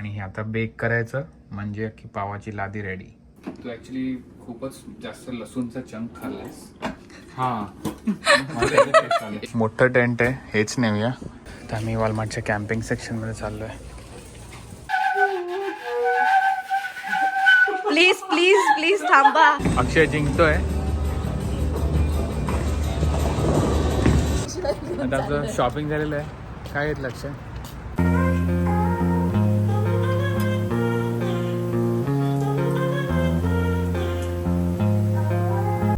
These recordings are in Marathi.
आणि हे आता बेक करायचं म्हणजे की पावाची लादी रेडी. तू ॲक्च्युली खूपच जास्त लसूणचा चंक खाल्लास. हां. मोठं टेंट आहे, हेच नेऊया. तर आम्ही वॉलमार्टच्या कॅम्पिंग सेक्शनमध्ये चाललो आहे. प्लीज प्लीज प्लीज थांबा. अक्षय जिंकतोय. आता आमचं शॉपिंग झालेलं आहे. काय घेतलं अक्षय?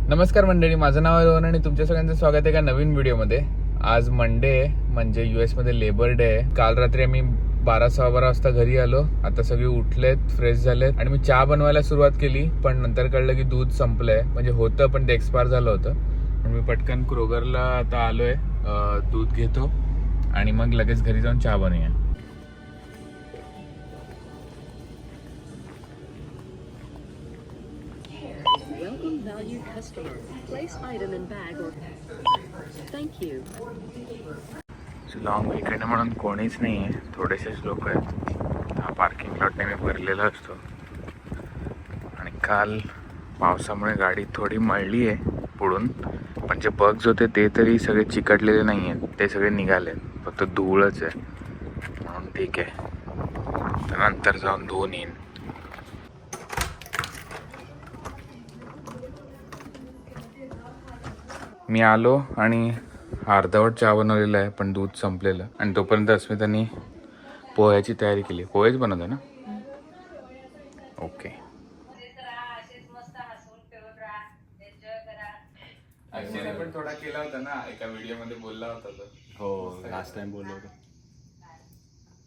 नमस्कार मंडळी, माझं नाव आहे रोहन आणि तुमच्या सगळ्यांचं स्वागत आहे एका नवीन व्हिडिओमध्ये. आज मंडे आहे, म्हणजे US मध्ये लेबर डे आहे. काल रात्री आम्ही 12-12 वाजता घरी आलो. आता सगळे उठलेत, फ्रेश झालेत आणि मी चहा बनवायला सुरुवात केली. पण नंतर कळलं की दूध संपलंय, म्हणजे होतं पण ते एक्सपायर झालं होतं. पण मी पटकन क्रोगरला आता आलोय, दूध घेतो आणि मग लगेच घरी जाऊन चहा बनवूया. Welcome valued customer. Place item in bag or thank you. Long weekend म्हणून कोणीच नाही आहे, थोडेसेच लोक आहेत. हा पार्किंग लॉट नेहमी भरलेला असतो आणि काल पावसामुळे गाडी थोडी मळली आहे पुढून, पण जे बग्स होते ते तरी सगळे चिकटलेले नाही आहेत, ते सगळे निघाले. फक्त धूळच आहे म्हणून ठीक आहे, तर नंतर जाऊन धुवून येईन. मी आलो आणि अर्धवट चहा बनवलेला आहे, पण दूध संपलेलं. आणि तोपर्यंत अस्मितानी पोह्याची तयारी केली. पोहेच बनवते ना? ओके. अक्षयने पण थोडा केला होता ना, एका व्हिडिओ मध्ये बोलला होता तो. हो, लास्ट टाइम बोललो होतो.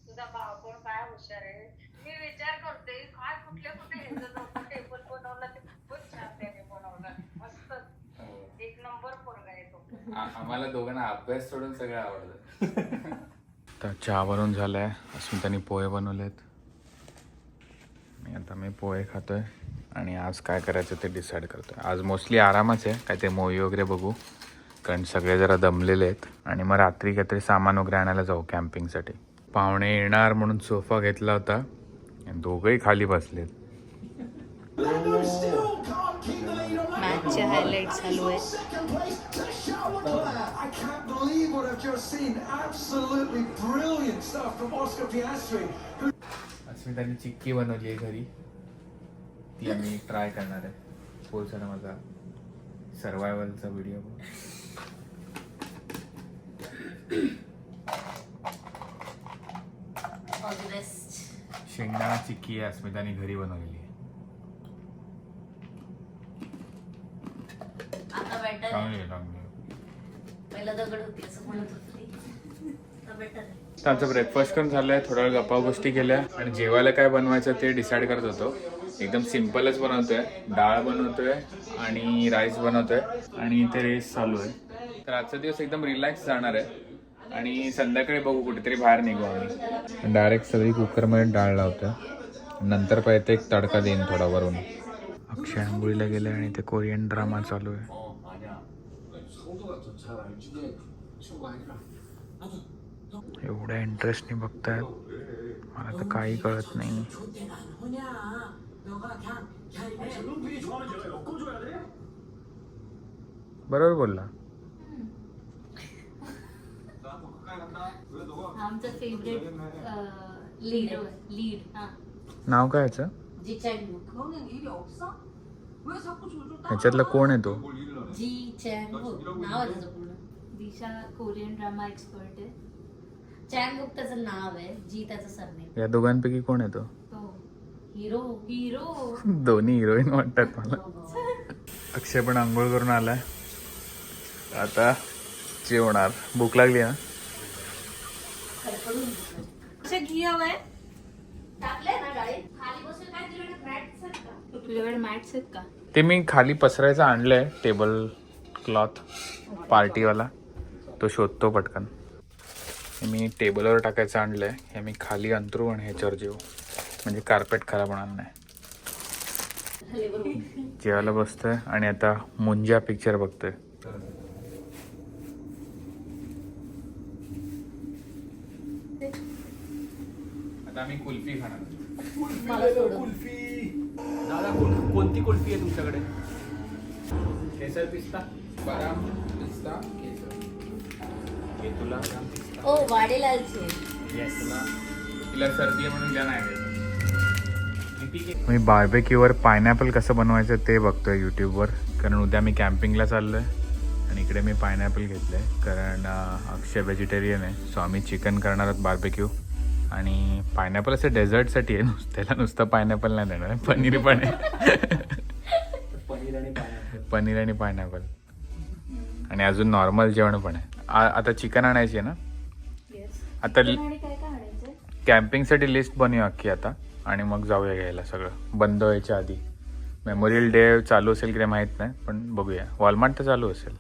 तुझा भाव पण काय हुशार आहे. मी विचार करते काय कुठल्या टेबल बनवला ते खूपच छान त्याने बनवला. मस्त एक नंबर पोरगा आहे तो. आम्हाला दोघांना अभ्यास सोडून सगळं आवडतं. तर चहा बनवून झालाय, अस्मितानी पोहे बनवलेत. आता मी पोहे खातोय आणि आज काय करायचं ते डिसाईड करतोय. आज मोस्टली आरामच आहे, काय ते मूवी वगैरे बघू, कारण सगळे जरा दमलेले आहेत. आणि मग रात्री काहीतरी सामान वगैरे आणायला जाऊ कॅम्पिंगसाठी. पाहुणे येणार म्हणून सोफा घेतला होता, दोघंही खाली बसलेत. मॅचचे हायलाइट चालू आहेत. अस्मिताने चिक्की बनवली आहे घरी, ती आम्ही ट्राय करणार आहे. पोहोचला माझा सर्वायवलचा व्हिडिओ. शेंगदाणा चिक्की आहे, अस्मिताने घरी बनवलेली आहे. आता बेटर चांगली आहे, चांगली आहे. पहिला दगड होती असं म्हणत होती. आता बेटर आहे. तर आमचं ब्रेकफास्ट करून झालंय, थोड्या वेळ गप्पा गोष्टी केल्या आणि जेवायला काय बनवायचं ते डिसाईड करत होतो. एकदम सिम्पलच बनवतोय, डाळ बनवतोय आणि राईस बनवतोय आणि इथे रेस चालू आहे. तर आजचा दिवस एकदम रिलॅक्स जाणार आहे आणि संध्याकाळी बघू कुठेतरी बाहेर निघू. आम्ही डायरेक्ट सगळी कुकरमध्ये डाळ लावतोय, नंतर पाहिजे एक तडका देईन थोडा वरून. अक्षय आंघोळीला गेले आणि ते कोरियन ड्रामा चालू आहे. एवढ्या इंटरेस्टने बघतायत, मला तर काही कळत नाही. बरोबर बोलला. आमचं फेवरेट लीड नाव काय याचं? जी चॅंग ह्याच्यातला कोण आहे तो? जी चॅंग नाव आहे त्याचं पूर्ण. दिशा कोरियन ड्रामा एक्सपर्ट आहे. चॅंग त्याचं नाव आहे, जी त्याचं सरनेम. या दोघांपैकी कोण आहे तो? हिरो हिरो दोन्ही हिरोईन वाटतात मला. अक्षय पण आंघोळ करून आलाय, आता जेवणार. भूक लागली ना? घी हवंय. टाकलंय ना डाळी खाली बसून. काय तुझ्याकडे मॅट्स आहेत का? तुझ्याकडे मॅट्स आहेत का? ते मी खाली पसरायचं आणलंय, टेबल क्लॉथ पार्टीवाला, तो शोधतो पटकन. हे मी टेबलवर टाकायचं आणलंय, हे मी खाली अंतरू आणि ह्याच्यावर जेवू, म्हणजे कार्पेट खराब होणार नाही. जेवायला बसतोय आणि आता मुंजा पिक्चर बघतोय. आता आम्ही कुल्फी खाणार. मला सोडून. दादा कोणती कुल्फी आहे तुमच्याकडे? केसर पिस्ता, बदाम पिस्ता केसर. हे तुला बदाम पिस्ता. ओ वाडेलालचे. येस तुला. तिला सर्दी आहे म्हणून द्या नाही. मी बार्बेक्यूवर पायनॅपल कसं बनवायचं ते बघतोय यूट्यूबवर, कारण उद्या मी कॅम्पिंगला चाललो आहे आणि इकडे मी पायनॅपल घेतलं आहे कारण अक्षय व्हेजिटेरियन आहे. सो आम्ही चिकन करणार आहोत बार्बेक्यू. आणि पायनॅपल असं डेझर्टसाठी आहे, त्याला नुसतं पायनॅपल नाही देणार आहे, पनीर पण आहे. पनीर आणि पायनॅपल. पनीर आणि पायनॅपल आणि अजून नॉर्मल जेवण पण आहे. आता चिकन आणायची आहे ना. आता आणि काय काय आणायचं? कॅम्पिंगसाठी लिस्ट बनवूया अख्खी आता आणि मग जाऊया घ्यायला सगळं बंद व्हायच्या आधी. मेमोरियल डे चालू असेल की नाही माहीत नाही, पण बघूया. वॉलमार्ट तर चालू असेल.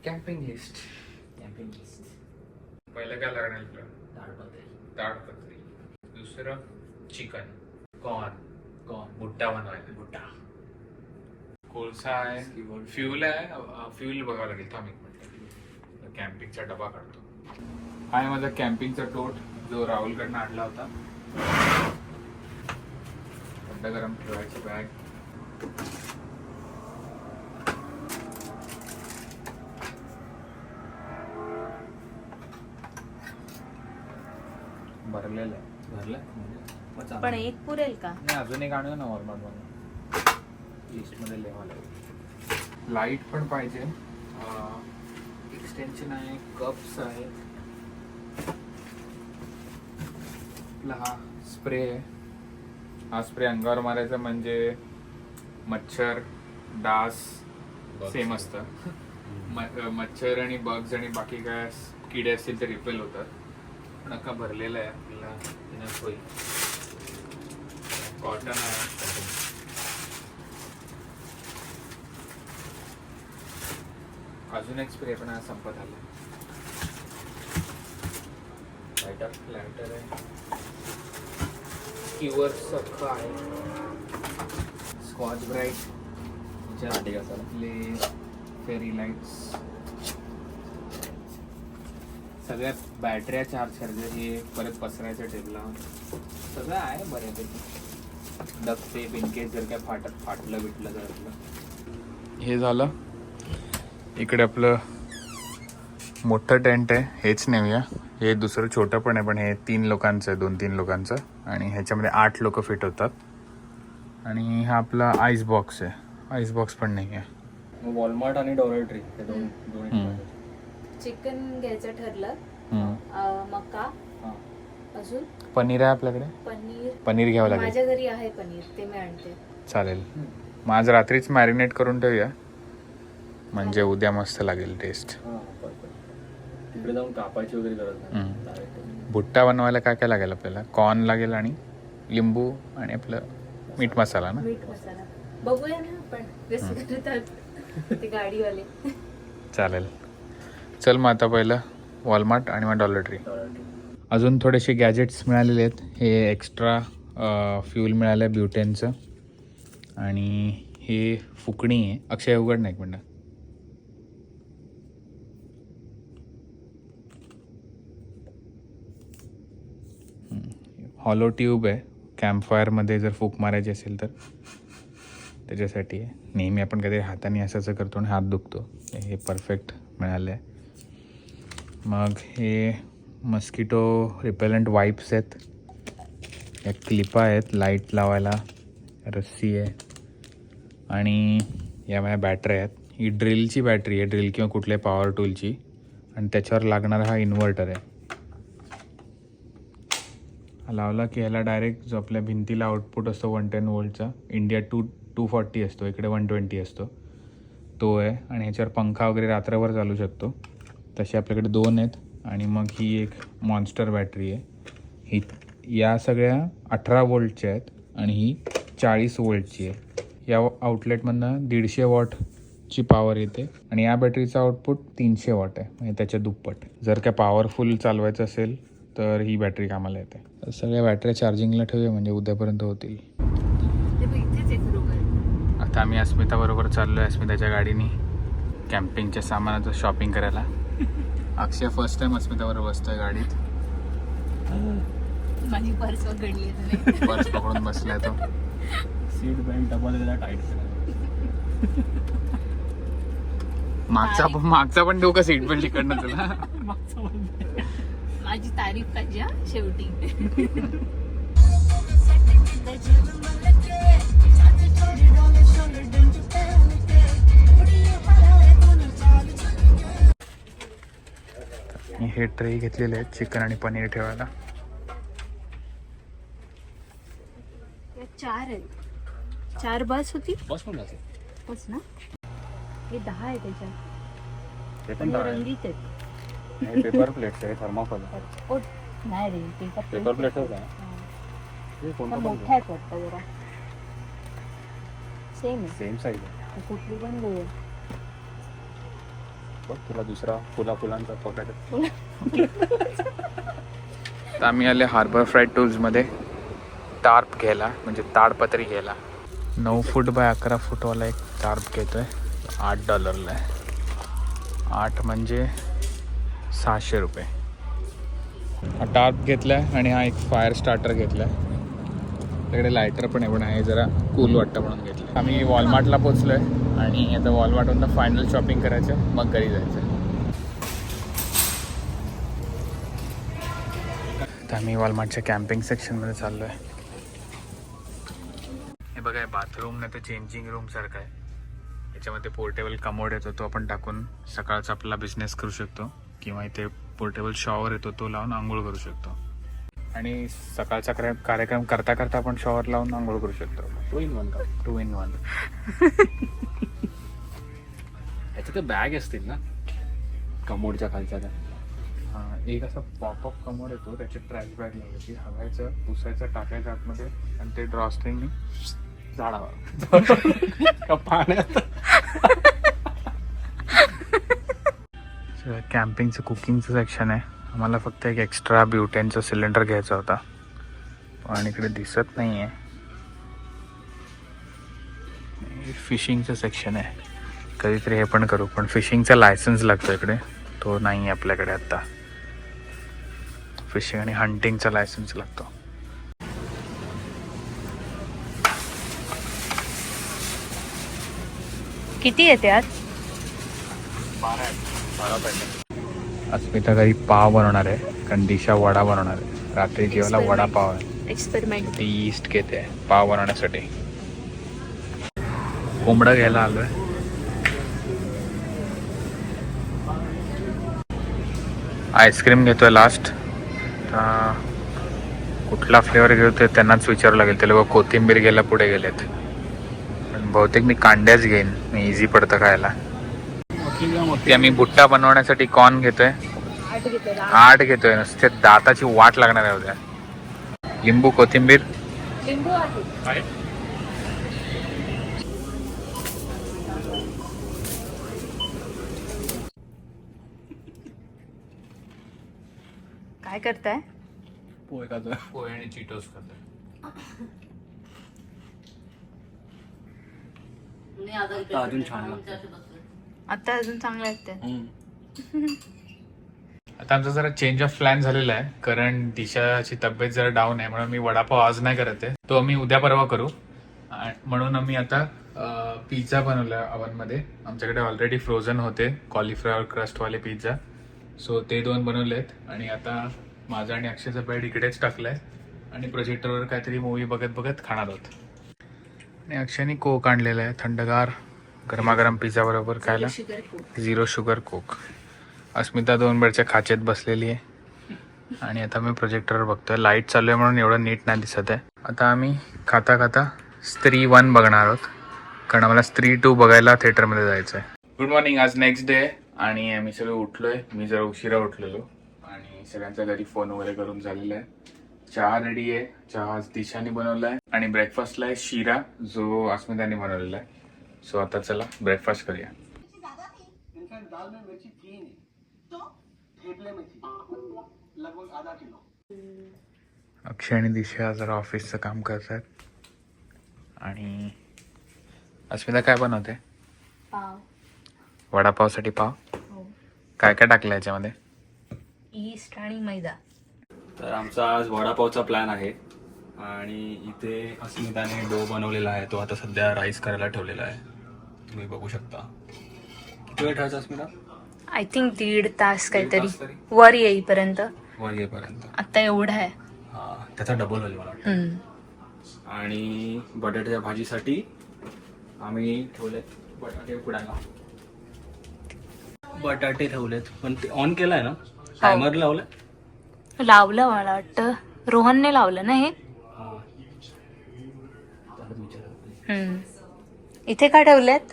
Camping list. Camping list. पहिलं काय लागणार? ताडपत्री. ताडपत्री. दुसरं चिकन, कॉर्न भुट्टा बनवायला. बुट्टा. कोळसा आहे, फ्यूल आहे. फ्यूल बघावं लागेल. थांब एक मिनिट, कॅम्पिंगचा डबा काढतो. हा आहे माझा कॅम्पिंगचा टोट जो राहुलकडनं आणला होता. थंड गरम ठेवायची बॅग. भरलेलं आहे. भरलं? पण एक पुरेल का? नाही, अजून एक आणूया ना वॉलमार्ट म्हणून. लिस्टमध्ये लिहावं लागेल. लाईट पण पाहिजे. एक्सटेन्शन आहे, कप्स आहे. आपला हा स्प्रे आहे. हा स्प्रे अंगावर मारायचा म्हणजे मच्छर डास सेम असतं. मच्छर आणि बग्स आणि बाकी काय किडे असतील ते रिपेल होतात. पण अख्खा भरलेला आहे, आपल्याला इनफ होईल. कॉटन आहे. अजून एक स्प्रे पण हा संपत आला. लायटर आहे. किवर सख्खा आहे. स्कॉच ब्राईट, आपले फेरी लाईट्स, सगळ्या बॅटऱ्या चार्ज करायच्या. हे परत पसरायचं टेबलावर. सगळं आहे बऱ्यापैकी. डक टेप इन केस जर काय फाटलं बिटलं तर आपलं. हे झालं. इकडे आपलं मोठं टेंट आहे, हेच नेऊया. हे दुसरं छोटं पण आहे, पण हे 3 लोकांचं आहे, 2-3 लोकांचं. आणि ह्याच्यामध्ये 8 लोक फिट होतात. आणि हा आपला आईस बॉक्स आहे. आईस बॉक्स पण नाही आहे. वॉलमार्ट आणि डॉलर ट्री हे दोन. चिकन घ्यायचं ठरलं. मका. अजून पनीर आहे आपल्याकडे. पनीर घ्यावं लागेल. माझ्या घरी आहे पनीर, ते मी आणते. चालेल. मग आज रात्रीच मॅरिनेट करून ठेवूया, म्हणजे उद्या मस्त लागेल टेस्ट. तिकडे जाऊन कापायची वगैरे गरज नाही. भुट्टा बनवायला काय काय लागेल आपल्याला? कॉर्न लागेल आणि लिंबू आणि आपलं मीठ मसाला ना. मीठ मसाला बघूया ना आपण कसं करतात ते गाडीवाले. चालेल. चल मग आता पहिलं वॉलमार्ट आणि मग डॉलर ट्री. अजून थोडेसे गॅजेट्स मिळालेले आहेत. हे एक्स्ट्रा फ्यूल मिळालं आहे ब्युटेनचं. आणि हे फुकणी आहे. अक्षय उघड नाही एक मिनटं. हॉलो ट्यूब आहे. कॅम्पफायरमध्ये जर फूक मारायची असेल तर त्याच्यासाठी आहे. नेहमी आपण कधी हाताने असं करतो आणि हात दुखतो. हे परफेक्ट मिळालं आहे. मग हे मस्किटो रिपेलंट वाईप्स आहेत. या क्लिपा आहेत लाईट लावायला. रस्सी आहे. आणि या माझ्या बॅटऱ्या आहेत. ही ड्रिलची बॅटरी आहे, ड्रिल किंवा कुठल्याही पॉवर टूलची. आणि त्याच्यावर लागणारा हा इन्व्हर्टर आहे. लावला की ह्याला डायरेक्ट जो आपल्या भिंतीला आउटपुट असतो 110 वोल्टचा, इंडिया 240 असतो, इकडे 120 असतो, तो आहे. आणि ह्याच्यावर पंखा वगैरे रात्रभर चालू शकतो. तसे आपल्याकडे 2 आहेत. आणि मग ही एक मॉन्स्टर बॅटरी आहे. ही या सगळ्या 18 वोल्टच्या आहेत आणि ही 40 वोल्टची आहे. या आउटलेटमधनं 150 वॉटची पॉवर येते. आणि या बॅटरीचा आउटपुट 300 वॉट आहे, म्हणजे त्याच्या दुप्पट. जर काय पॉवरफुल चालवायचं असेल तर ही बॅटरी कामाला येते. सगळ्या बॅटऱ्या चार्जिंगला ठेवूया म्हणजे उद्यापर्यंत होतील. आता आम्ही अस्मिताबरोबर चाललो आहे, अस्मिताच्या गाडीने कॅम्पिंगच्या सामानाचं शॉपिंग करायला. अक्षय फर्स्ट टाइम अस्मिताबरोबर बसतोय गाडीत. माझी पर्स पकडली तुला. पर्स पकडून बसलाय तो. सीट बेल्ट डबल त्याला टाईट केला. मागचा पण देऊ का सीट बेल्ट इकडनं तुला? माझी तारीफ पाहिजे हा शेवटी. हे ट्रे घेतलेले आहेत चिकन आणि पनीर ठेवायला. 4 आहेत. 4 बस होती. बस पण जाते. बस ना. हे 10 आहे त्याच्यात. ते पण पण रंगीत आहेत. पेपर प्लेट्स आहे थर्माकोल. ओ नाही रे पेपर प्लेट्स आहे. हे कोणतं पण मोठ्या आहेत वाटतं जरा. सेम आहे. सेम साईज आहे. कुठली पण घेऊया. बघ तुला दुसरा फुलांचा पकडा. तर आम्ही आले हार्बर फ्राईड टूल्समध्ये टार्प घ्यायला, म्हणजे ताडपत्री घ्यायला. 9 फूट बाय 11 फूटवाला एक टार्प घेतोय. $8 आहे. 8 म्हणजे 600 रुपये. हा टार्प घेतलाय आणि हा एक फायर स्टार्टर घेतलाय. त्याकडे लायटर पण आहे, पण आहे जरा कूल वाटतं म्हणून घेतलं. आम्ही वॉलमार्टला पोचलोय आणि आता वॉलमार्टवरून फायनल शॉपिंग करायचं, मग घरी जायचं. तर आम्ही वॉलमार्टच्या कॅम्पिंग सेक्शनमध्ये चाललो आहे. हे बघा, बाथरूम नाही तर चेंजिंग रूम सारखं आहे. याच्यामध्ये पोर्टेबल कमोड येतो, तो आपण टाकून सकाळचा आपला बिझनेस करू शकतो, किंवा इथे पोर्टेबल शॉवर येतो, तो लावून आंघोळ करू शकतो. आणि सकाळचा कार्यक्रम करता करता आपण शॉवर लावून आंघोळ करू शकतो. 2 in 1 का? 2 in 1. याच्यात ते बॅग असतील ना कमोडच्या खालच्या त्या. एक असा पॉपअप कमोड येतो, त्याच्यात ट्रॅश बॅग लावायची, हवायचं पुसायचं, टाकायचं आतमध्ये आणि ते ड्रॉस्ट्रिंगनी झाडावर पाण्यात. कॅम्पिंगचं कुकिंगचं सेक्शन आहे. आम्हाला फक्त एक एक्स्ट्रा ब्युटेनचा सिलेंडर घ्यायचा होता, पण इकडे दिसत नाही आहे. फिशिंगचं सेक्शन आहे. कधीतरी हे पण करू, पण फिशिंगचा लायसन्स लागतो इकडे, तो नाही आहे आपल्याकडे आता. फिशिंग आणि हंटिंगचा लायसन्स लागतो. किती येते आज? 12 पाहिजे. अस्मिता घरी पाव बनवणार आहे, कारण दिशा वडा बनवणार आहे. रात्री जेवायला वडापाव आहे. एक्सपेरिमेंट. ती ईस्ट घेते पाव बनवण्यासाठी. कोंबडा घ्यायला आलोय. आईस्क्रीम घेतोय लास्ट. कुठला फ्लेवर घेऊ ते त्यांनाच विचारावं लागेल. ते लोक कोथिंबीर घ्यायला पुढे गेलेत, पण बहुतेक मी कांड्याच घेईन, मी इझी पडतं खायला. ते आम्ही बुट्टा बनवण्यासाठी कॉर्न घेतोय. 8 घेतोय. नुसते दाताची वाट लागणार आहे उद्या. लिंबू कोथिंबीर लिंबू आहे. काय करताय? पोहे का पोहे आणि चिटोस करतोय. आता अजून छान लागतं. आता अजून चांगलं वाटतंय. आता आमचा जरा चेंज ऑफ प्लॅन झालेला आहे, कारण दिशाची तब्येत जरा डाऊन आहे, म्हणून मी वडापाव आज नाही करत आहे, तो आम्ही उद्या परवा करू. म्हणून आम्ही आता पिझ्झा बनवला ओव्हनमध्ये. आमच्याकडे ऑलरेडी फ्रोझन होते कॉलीफ्लॉवर क्रस्टवाले पिझ्झा, सो ते 2 बनवलेत. आणि आता माझा आणि अक्षयचा बेड इकडेच टाकलाय आणि प्रोजेक्टरवर काहीतरी मूवी बघत बघत खाणार आहोत. आणि अक्षयने कोक आणलेला आहे थंडगार, गरमागरम पिझ्झा बरोबर खायला. 0 शुगर कोक. अस्मिता 2 बेडच्या खाचेत बसलेली आहे आणि आता मी प्रोजेक्टरवर बघतोय. लाईट चालू आहे म्हणून एवढं नीट नाही दिसत आहे. आता आम्ही खाता खाता स्त्री 1 बघणार आहोत, कारण आम्हाला स्त्री 2 बघायला थिएटरमध्ये जायचं आहे. Good morning. आज नेक्स्ट डे आणि आम्ही सगळे उठलोय. मी जरा उशिरा उठलेलो आणि सगळ्यांचा घरी फोन वगैरे करून झालेला आहे. चहा रेडी आहे. चहा आज दिशाने बनवला आहे आणि ब्रेकफास्टला आहे शिरा, जो अस्मिताने बनवलेला आहे. सो आता चला ब्रेकफास्ट करूया. अक्षय आणि दिशा जरा ऑफिसचं काम करतात. आणि अस्मिता काय बनवते? पाव. वडापावसाठी पाव. हो. काय काय टाकलं याच्यामध्ये? ईस्ट आणि मैदा. तर आमचा आज वडापावचा प्लॅन आहे आणि इथे अस्मिताने डो बनवलेला आहे. तो आता सध्या राईस करायला ठेवलेला आहे. तुम्ही बघू शकता. किती वेळ ठेवायचा अस्मिता? आय थिंक 1.5 तास काहीतरी तास तरी? वर येईपर्यंत. वर येईपर्यंत. आता एवढा आहे. हा, त्याचा डबल होईल मला वाटतं. आणि बटाट्याच्या भाजीसाठी आम्ही ठेवलेत बटाटे उकडायला. बटाटे ठेवलेत पण ते ऑन केलाय ना? टायमर लावलाय? लावलं मला वाटतं. रोहनने लावलं ना हे. इथे का ठेवलेत?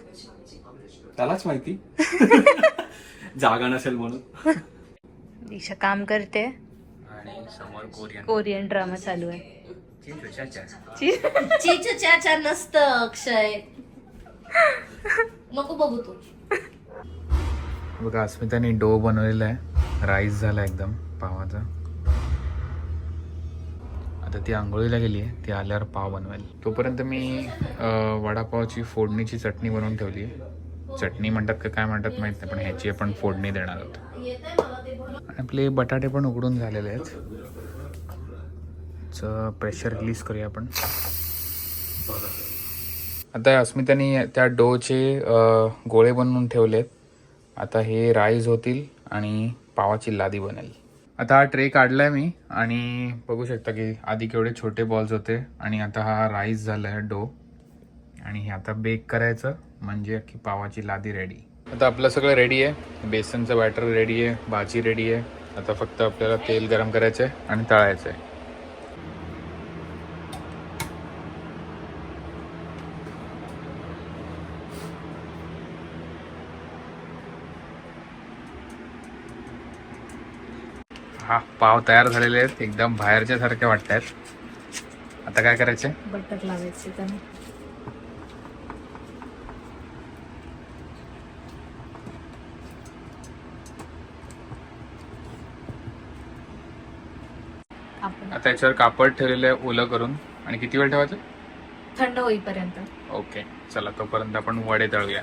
त्यालाच माहिती. जागा नसेल म्हणून. दिशा काम करते आणि समोर कोरियन ड्रामा चालू आहे. चीच चाचा नसतं अक्षय. नको बघू तू. बघा अस्मिताने डो बनवलेला आहे. राईस झाला एकदम पावाचा. आता ती आंघोळीला गेली आहे. ती आल्यावर पाव बनवेल. तोपर्यंत मी वडापावची फोडणीची चटणी बनवून ठेवली आहे. चटणी म्हणतात का काय म्हणतात माहित नाही, पण ह्याची आपण फोडणी देणार आहोत. आणि आपले बटाटे पण उकडून झालेले आहेत. प्रेशर रिलीज करूया आपण. आता अस्मिताने त्या डोचे गोळे बनवून ठेवलेत. आता हे राईस होतील आणि पावाची लादी बनेल. आता हा ट्रे काढलाय मी आणि बघू शकता की आधी केवढे छोटे बॉल्स होते आणि आता हा राईस झालाय डो. आणि हे आता बेक करायचं म्हणजे अख्खी पावाची लादी रेडी. आता आपलं सगळं रेडी आहे. बेसनचं बॅटर रेडी आहे. भाजी रेडी आहे. आता फक्त आपल्याला तेल गरम करायचं आहे आणि तळायचं आहे. हा पाव तयार झालेले आहेत. एकदम बाहेरच्या सारखे वाटत आहेत. आता काय करायचंय? बटर लावायचे त्याने. आता याच्यावर कापड ठेवलेलं आहे ओलं करून. आणि किती वेळ ठेवायचं? थंड होईपर्यंत. ओके चला तोपर्यंत आपण वडे तळूया.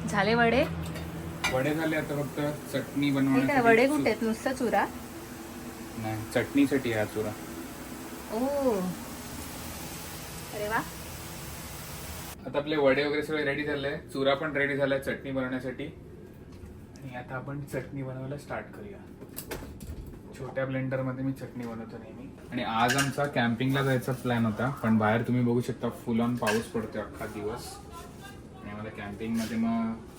झाले वडे. वडे झाले. आता फक्त चटणी हे काय बनवण्यासाठी. वडे कुठे आहेत? नुसतं चुरा. नाही चटणीसाठी हा चुरा. ओ अरे वा. आता आपले वडे वगैरे सगळे रेडी झाले. चुरा पण रेडी झालाय चटणी बनवण्यासाठी. आणि आता आपण चटणी बनवायला स्टार्ट करूया. छोट्या ब्लेंडर मध्ये मी चटणी बनवतो नेहमी. आणि आज आमचा कॅम्पिंगला जायचा प्लॅन होता, पण बाहेर तुम्ही बघू शकता फुल ऑन पाऊस पडतोय अख्खा दिवस. आणि मला कॅम्पिंग मध्ये मग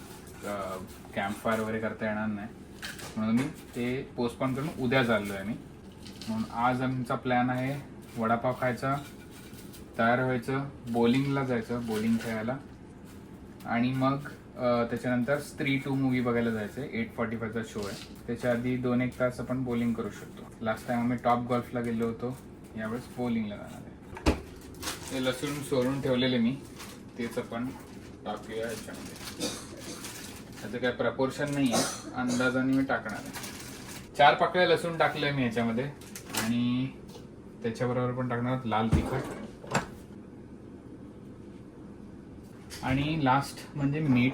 कॅम्प फायर वगैरे करता येणार नाही, म्हणून मी ते पोस्टपोन करून उद्या चाललोय मी. म्हणून आज आमचा प्लॅन आहे वडापाव खायचा, तयार व्हायचं, बॉलिंगला जायचं, बॉलिंग खेळायला, आणि मग त्याच्यानंतर स्त्री 2 मूवी बघायला जायचं आहे. 8:45चा शो आहे. त्याच्या आधी 2-1 तास आपण बॉलिंग करू शकतो. लास्ट टाइम आम्ही टॉप गोल्फला गेलो होतो, यावेळेस बॉलिंगला जाणार आहे. ते लसूण सोलून ठेवलेले मी, तेच आपण टाकूया ह्याच्यामध्ये. त्याचं काय प्रपोर्शन नाही आहे, अंदाजाने मी टाकणार आहे. 4 पाकळ्या लसूण टाकले मी ह्याच्यामध्ये, आणि त्याच्याबरोबर पण टाकणार लाल तिखट, आणि लास्ट म्हणजे मीठ.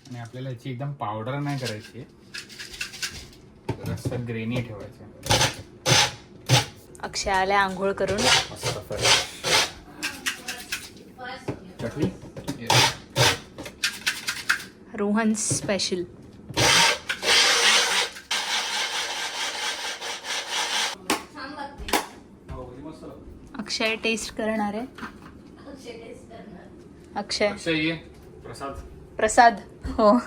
आणि आपल्याला याची एकदम पावडर नाही करायची, जरासं ग्रेनी ठेवायचं. अक्षय आल्या आंघोळ करून. मस्त फ्रेश चटणी. रोहन स्पेशल. अक्षय टेस्ट करणार आहे. अक्षय अक्षय ये. प्रसाद. हो,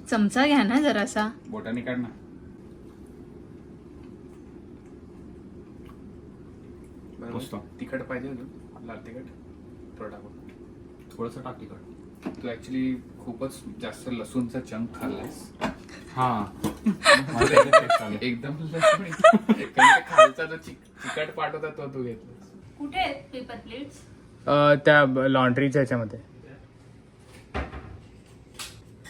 चमचा घ्या ना जरासा. बोटाने काढ ना. मस्त तिखट पाहिजे अजून. लाल तिखट थोडं टाकू. थोडंसं टाक तिखट. तू ऍक्च्युली खूपच जास्त लसूणचा चंक खाल्लास. हा मला एकदम taste आली. एकदम लसूण कारण ते खालचा जो चिकट पार्ट होता तो तू घेतलास. कुठे आहेत पेपर प्लेट्स? त्या लॉन्ड्रीच्या ह्याच्यामध्ये.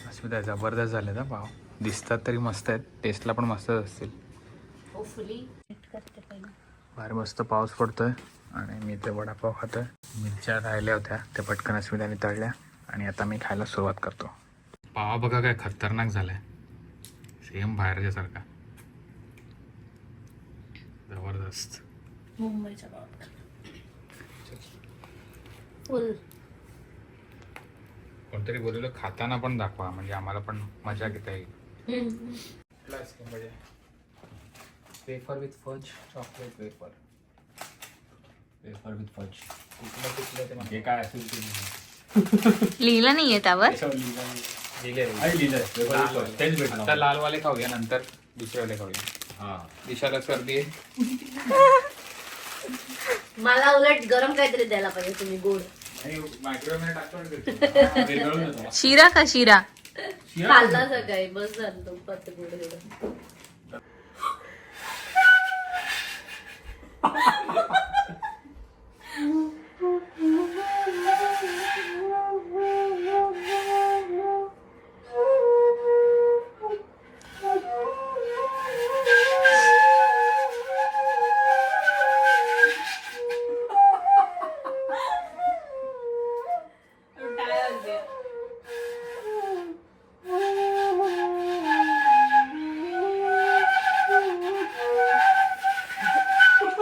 अस्मिता जबरदस्त झाले ना पाव. दिसतात तरी मस्त आहेत, टेस्टला पण मस्तच असतील. होपफुली करते पहिलं. बाहेर मस्त पाऊस पडतोय आणि मी ते वडापाव खातोय. मिरच्या राहिल्या होत्या त्या पटकन अस्मिताने तळल्या आणि आता मी खायला सुरुवात करतो. पाव बघा काय खतरनाक झालाय, सेम बाहेरच्या सारखा. जबरदस्त. मुंबईच्या गावात फुल. कोणतरी बोललेलं खाताना पण दाखवा म्हणजे आम्हाला पण मजा घेता येईल. Wafer with fudge, chocolate wafer. Wafer with fudge. कुठलं कुठलं ते म्हणजे काय असेल ते लिहिलं नाहीये त्यावर. आता लालवाले खाऊया, नंतर दुसरेवाले खाऊया. हा दिशाला सर्दी आहे. मला उलट गरम काहीतरी द्यायला पाहिजे तुम्ही, गोड. मायक्रोवेव्ह टाकतो. शिरा का शिरा? खाल्ला सकाळी, बस झालं तुपात गोड एवढं.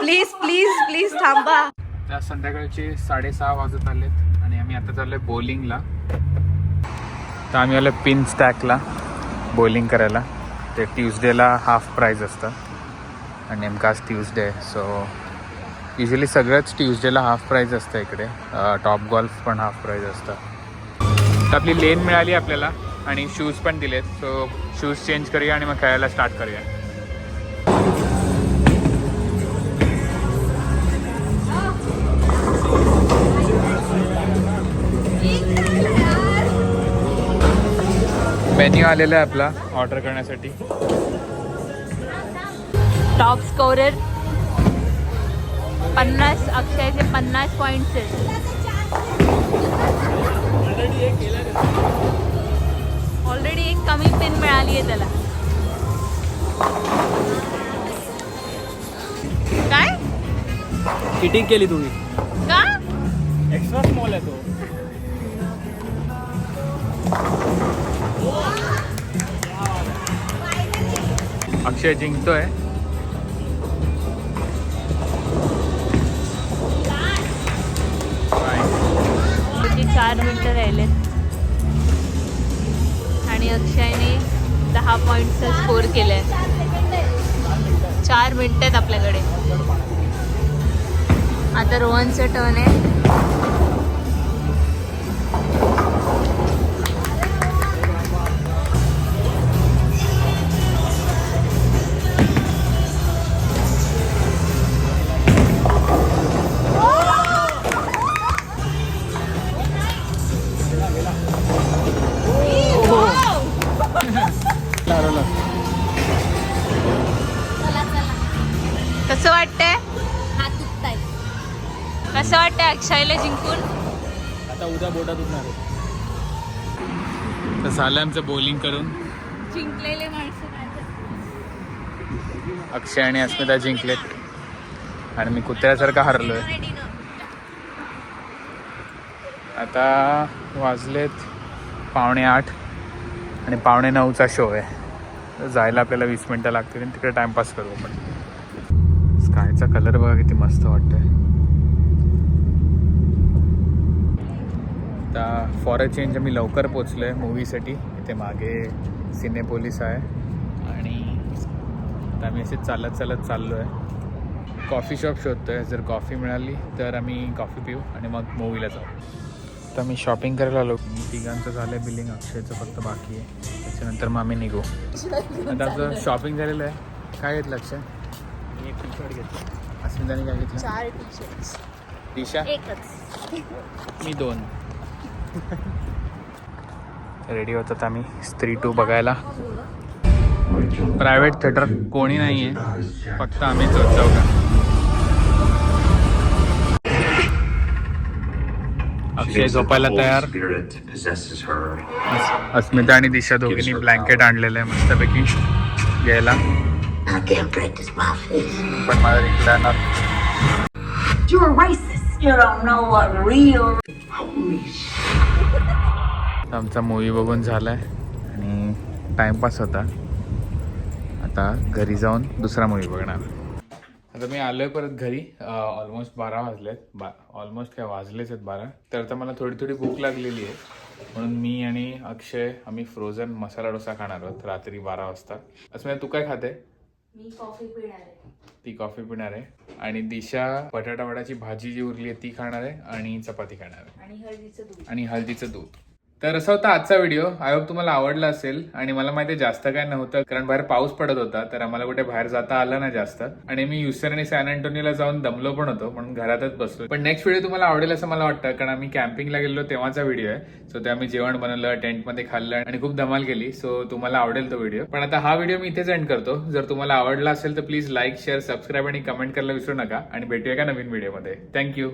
प्लीज प्लीज प्लीज थांबा. त्या संध्याकाळचे 6:30 वाजत आलेत आणि आम्ही आता चाललोय बॉलिंगला. तर आम्ही आलो पिन स्टॅकला बॉलिंग करायला. ते ट्यूजडेला हाफ प्राईज असतं आणि नेमका आज ट्यूजडे आहे. सो युजली सगळंच ट्यूजडेला हाफ प्राईज असतं इकडे. टॉप गॉल्फ पण हाफ प्राईज असतं. तर आपली लेन मिळाली आपल्याला आणि शूज पण दिलेत. सो शूज चेंज करूया आणि मग खेळायला स्टार्ट करूया. मेन्यू आलेला आहे आपला ऑर्डर करण्यासाठी. टॉप स्कोरर 50, अक्षयचे 50 पॉइंट्स आहेत. ऑलरेडी एक कमी पिन मिळाली आहे त्याला. काय चिटिंग केली तुम्ही. का? एक्स्ट्रा स्मॉल आहे तो. अक्षय जिंकतोय. किती 4 मिनिटं राहिलेत आणि अक्षयने 10 पॉईंटचा स्कोर केलाय. 4 मिनिटं आहेत आपल्याकडे. आता रोहनचं टर्न आहे. कसं वाटतंय? हात दुखताय. कसं वाटतंय अक्षयला जिंकून? आता उद्या बोटात उठणार आहे. तर झालं आमचं बॉलिंग करून. जिंकलेले माणसं अक्षय आणि अस्मिता जिंकलेत आणि मी कुत्र्यासारखा हरलोय. आता वाजलेत 7:45 आणि 8:45चा शो आहे. जायला आपल्याला 20 मिनटं लागतील आणि तिकडे टाइमपास करू आपण. स्कायचा कलर बघा किती मस्त वाटतोय. आता फॉर अ चेंज आम्ही लवकर पोचलो आहे मूवीसाठी. इथे मागे सिनेपोलिस आहे आणि आता आम्ही असे चालत चालत चाललो आहे. कॉफी शॉप शोधतो आहे. जर कॉफी मिळाली तर आम्ही कॉफी पिऊ आणि मग मूवीला जाऊ. तर मी शॉपिंग करायला आलो. तिघांचं झालं आहे बिलिंग, अक्षयचं फक्त बाकी आहे. त्याच्यानंतर मग आम्ही निघू. आता आमचं शॉपिंग झालेलं आहे. काय घेतलं अक्षय? मी एक टी शर्ट घेतलं. अस्मिताने काय घेतलं? 4 टी-शर्ट्स. दिशा? एकच. मी 2. रेडी होतात आम्ही स्त्री 2 बघायला. प्रायव्हेट थिएटर कोणी नाही आहे, फक्त आम्हीच जाऊ का. अक्षय झोपायला तयार. अस्मिता आणि दिशा दोघींनी ब्लँकेट आणलेलं आहे मस्तपैकी घ्यायला. पण माझा रिप्लाय येणार. You're racist. You don't know what real. आमचा मूवी बघून झालाय आणि टाइमपास होता. आता घरी जाऊन दुसरा मूवी बघणार. आता मी आलोय परत घरी. ऑलमोस्ट 12 वाजलेत. ऑलमोस्ट काय वाजलेच आहेत 12. तर आता मला थोडी थोडी भूक लागलेली आहे, म्हणून मी आणि अक्षय आम्ही फ्रोझन मसाला डोसा खाणार आहोत रात्री 12 वाजता. असं तू काय खाते? मी कॉफी पिणार आहे. ती कॉफी पिणार आहे. आणि दिशा बटाटा वडाची भाजी जी उरली आहे ती खाणार आहे आणि चपाती खाणार आहे आणि हळदीचं दूध. तर असा होता आजचा व्हिडिओ. आय होप तुम्हाला आवडला असेल. आणि मला माहिती आहे जास्त काय नव्हतं, कारण बाहेर पाऊस पडत होता, तर आम्हाला कुठे बाहेर जाता आलं ना जास्त. आणि मी ह्युस्टन आणि सॅन अँटोनियोला जाऊन दमलो पण होतो, म्हणून घरातच बसलो. पण नेक्स्ट व्हिडिओ तुम्हाला आवडेल असं मला वाटतं, कारण आम्ही कॅम्पिंगला गेलो तेव्हाचा व्हिडिओ आहे. सो ते आम्ही जेवण बनवलं, टेंटमध्ये खाल्लं आणि खूप धमाल केली. सो तुम्हाला आवडेल तो व्हिडिओ. पण आता हा व्हिडिओ मी इथेच एंड करतो. जर तुम्हाला आवडला असेल तर प्लीज लाईक, शेअर, सबस्क्राईब आणि कमेंट करायला विसरू नका. आणि भेटूया का नवीन व्हिडिओमध्ये. थँक्यू.